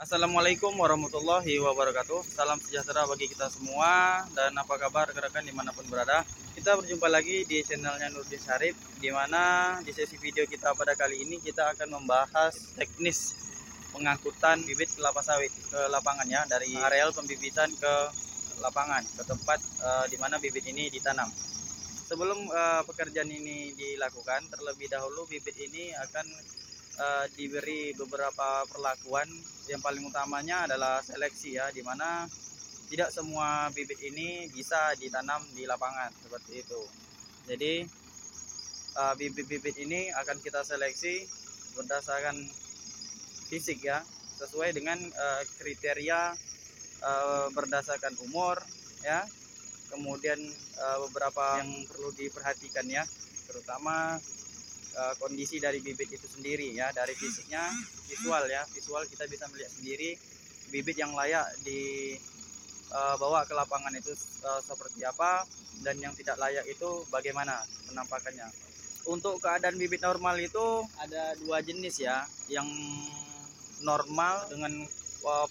Assalamualaikum warahmatullahi wabarakatuh. Salam sejahtera bagi kita semua. Dan apa kabar rekan-rekan dimanapun berada. Kita berjumpa lagi di channelnya Nurdin Syarif, dimana di sesi video kita pada kali ini kita akan membahas teknis pengangkutan bibit kelapa sawit ke lapangan ya, dari areal pembibitan ke lapangan, ke tempat dimana bibit ini ditanam. Sebelum pekerjaan ini dilakukan, terlebih dahulu bibit ini akan diberi beberapa perlakuan. Yang paling utamanya adalah seleksi ya, dimana tidak semua bibit ini bisa ditanam di lapangan seperti itu. Jadi bibit-bibit ini akan kita seleksi berdasarkan fisik ya, sesuai dengan kriteria berdasarkan umur ya. Kemudian beberapa yang perlu diperhatikan ya, terutama kondisi dari bibit itu sendiri ya, dari fisiknya, visual ya, visual kita bisa melihat sendiri bibit yang layak dibawa ke lapangan itu seperti apa, dan yang tidak layak itu bagaimana penampakannya. Untuk keadaan bibit normal itu ada dua jenis ya, yang normal dengan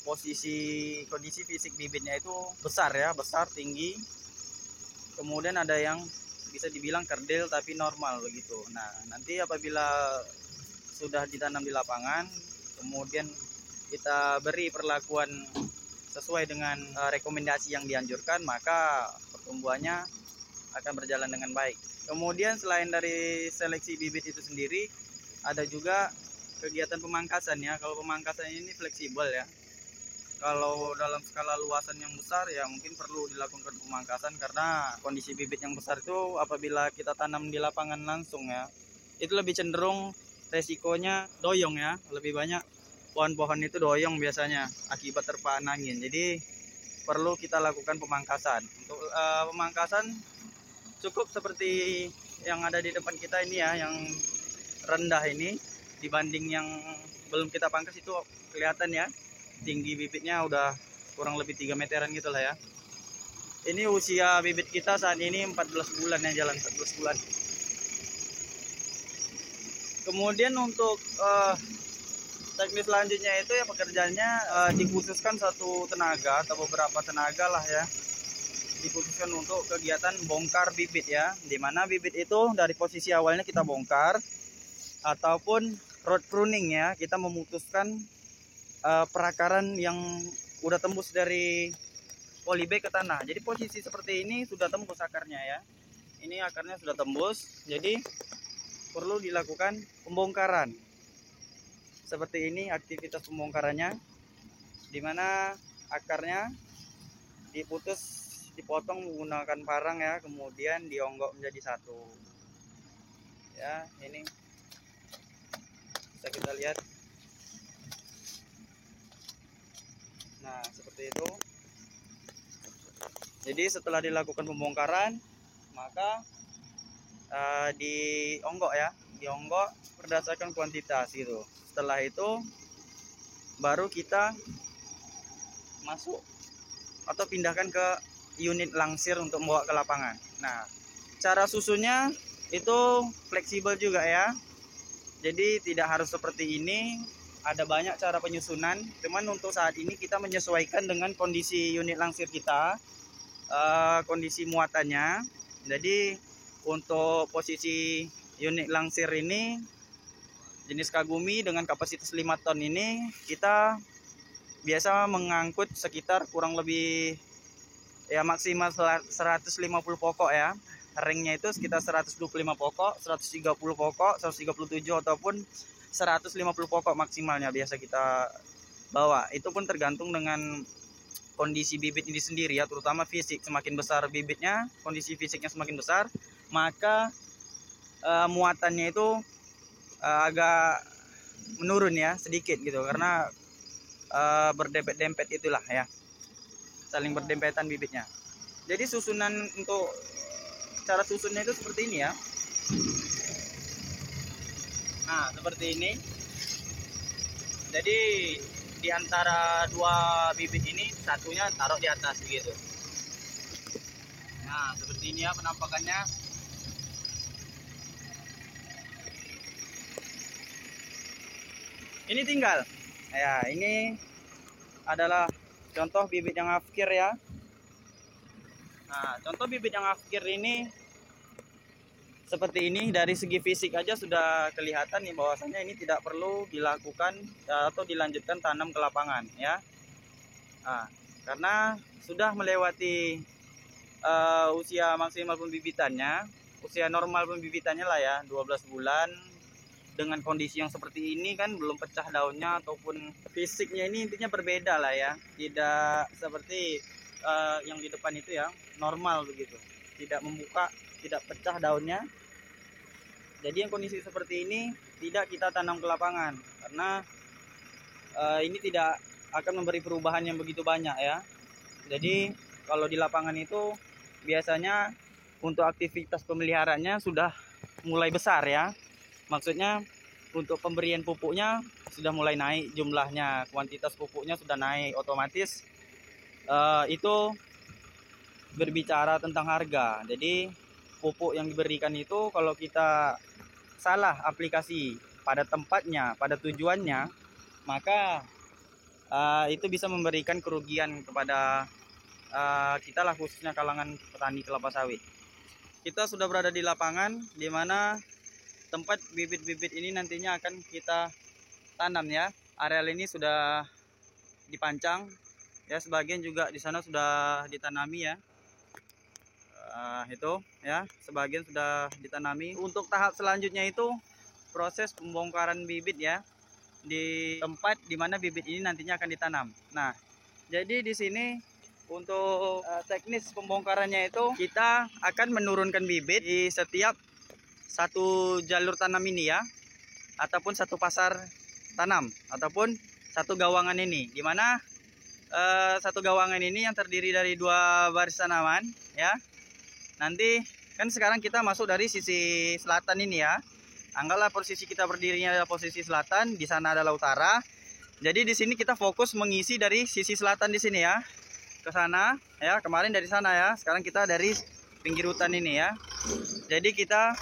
kondisi fisik bibitnya itu besar ya, besar tinggi. Kemudian ada yang bisa dibilang kerdil tapi normal begitu. Nah, nanti apabila sudah ditanam di lapangan, kemudian kita beri perlakuan sesuai dengan rekomendasi yang dianjurkan, maka pertumbuhannya akan berjalan dengan baik. Kemudian selain dari seleksi bibit itu sendiri, ada juga kegiatan pemangkasan ya. Kalau pemangkasan ini fleksibel ya. Kalau dalam skala luasan yang besar ya mungkin perlu dilakukan pemangkasan, karena kondisi bibit yang besar itu apabila kita tanam di lapangan langsung ya, itu lebih cenderung resikonya doyong ya, lebih banyak pohon-pohon itu doyong biasanya akibat terpaan angin. Jadi perlu kita lakukan pemangkasan. Untuk pemangkasan cukup seperti yang ada di depan kita ini ya, yang rendah ini dibanding yang belum kita pangkas itu kelihatan ya, tinggi bibitnya udah kurang lebih 3 meteran gitu lah ya. Ini usia bibit kita saat ini 14 bulan ya, jalan 14 bulan. Kemudian untuk teknis selanjutnya itu ya, pekerjaannya dikhususkan satu tenaga atau beberapa tenaga lah ya, dikhususkan untuk kegiatan bongkar bibit ya, dimana bibit itu dari posisi awalnya kita bongkar, ataupun root pruning ya, kita memutuskan perakaran yang udah tembus dari polybag ke tanah. Jadi posisi seperti ini sudah tembus akarnya ya. Ini akarnya sudah tembus, jadi perlu dilakukan pembongkaran. Seperti ini aktivitas pembongkarannya, dimana akarnya dipotong menggunakan parang ya, kemudian dionggok menjadi satu. Ya, ini bisa kita lihat. Nah, seperti itu. Jadi setelah dilakukan pembongkaran, maka dionggok ya, dionggok berdasarkan kuantitas gitu. Setelah itu baru kita masuk atau pindahkan ke unit langsir untuk membawa ke lapangan. Nah, cara susunnya itu fleksibel juga ya. Jadi tidak harus seperti ini. Ada banyak cara penyusunan, cuman untuk saat ini kita menyesuaikan dengan kondisi unit langsir kita, kondisi muatannya. Jadi untuk posisi unit langsir ini jenis Kagumi dengan kapasitas 5 ton ini, kita biasa mengangkut sekitar kurang lebih ya maksimal 150 pokok ya. Ringnya itu sekitar 125 pokok, 130 pokok, 137 ataupun 150 pokok maksimalnya biasa kita bawa. Itu pun tergantung dengan kondisi bibit ini sendiri ya, terutama fisik. Semakin besar bibitnya, kondisi fisiknya semakin besar, maka muatannya itu agak menurun ya, sedikit gitu, karena berdempet-dempet itulah ya, saling berdempetan bibitnya. Jadi susunan untuk cara susunnya itu seperti ini ya. Nah, seperti ini. Jadi di antara dua bibit ini, satunya taruh di atas begitu. Nah, seperti ini ya penampakannya. Ini tinggal. Ya, ini adalah contoh bibit yang afkir ya. Nah, contoh bibit yang afkir ini seperti ini, dari segi fisik aja sudah kelihatan nih bahwasanya ini tidak perlu dilakukan atau dilanjutkan tanam ke lapangan ya. Nah, karena sudah melewati usia maksimal pembibitannya, usia normal pembibitannya lah ya, 12 bulan. Dengan kondisi yang seperti ini kan belum pecah daunnya ataupun fisiknya, ini intinya berbeda lah ya, tidak seperti yang di depan itu ya, normal begitu, tidak membuka, tidak pecah daunnya. Jadi yang kondisi seperti ini tidak kita tanam ke lapangan karena ini tidak akan memberi perubahan yang begitu banyak ya. Jadi kalau di lapangan itu biasanya untuk aktivitas pemeliharaannya sudah mulai besar ya. Maksudnya untuk pemberian pupuknya sudah mulai naik jumlahnya, kuantitas pupuknya sudah naik, otomatis itu berbicara tentang harga. Jadi pupuk yang diberikan itu kalau kita salah aplikasi pada tempatnya, pada tujuannya, maka itu bisa memberikan kerugian kepada kita lah, khususnya kalangan petani kelapa sawit. Kita sudah berada di lapangan di mana tempat bibit-bibit ini nantinya akan kita tanam ya. Areal ini sudah dipancang ya, sebagian juga di sana sudah ditanami ya. Itu ya, sebagian sudah ditanami. Untuk tahap selanjutnya itu proses pembongkaran bibit ya, di tempat dimana bibit ini nantinya akan ditanam. Nah, jadi di sini untuk teknis pembongkarannya itu kita akan menurunkan bibit di setiap satu jalur tanam ini ya, ataupun satu pasar tanam, ataupun satu gawangan ini, dimana satu gawangan ini yang terdiri dari 2 baris tanaman ya. Nanti kan sekarang kita masuk dari sisi selatan ini ya. Anggaplah posisi kita berdirinya adalah posisi selatan, di sana adalah utara. Jadi di sini kita fokus mengisi dari sisi selatan di sini ya, ke sana ya. Kemarin dari sana ya, sekarang kita dari pinggir hutan ini ya. Jadi kita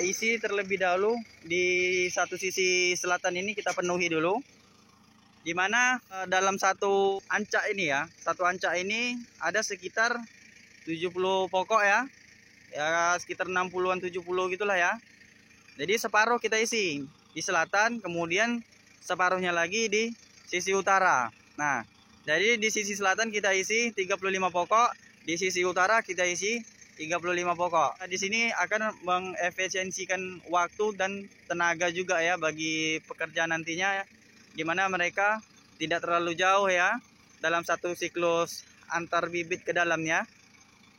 isi terlebih dahulu di satu sisi selatan ini, kita penuhi dulu. Dimana dalam satu ancak ini ya, satu ancak ini ada sekitar 70 pokok ya, sekitar 60-an 70 gitulah ya. Jadi separuh kita isi di selatan, kemudian separuhnya lagi di sisi utara. Nah, jadi di sisi selatan kita isi 35 pokok, di sisi utara kita isi 35 pokok. Nah, di sini akan mengefisiensikan waktu dan tenaga juga ya bagi pekerja nantinya, dimana mereka tidak terlalu jauh ya dalam satu siklus antar bibit ke dalamnya.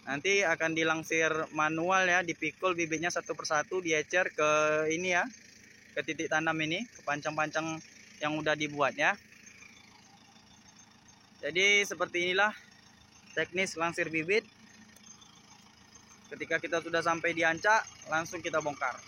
Nanti akan dilangsir manual ya, dipikul bibitnya satu persatu, diecer ke ini ya, ke titik tanam ini, ke pancang-pancang yang udah dibuat ya. Jadi seperti inilah teknis langsir bibit. Ketika kita sudah sampai di ancak, langsung kita bongkar.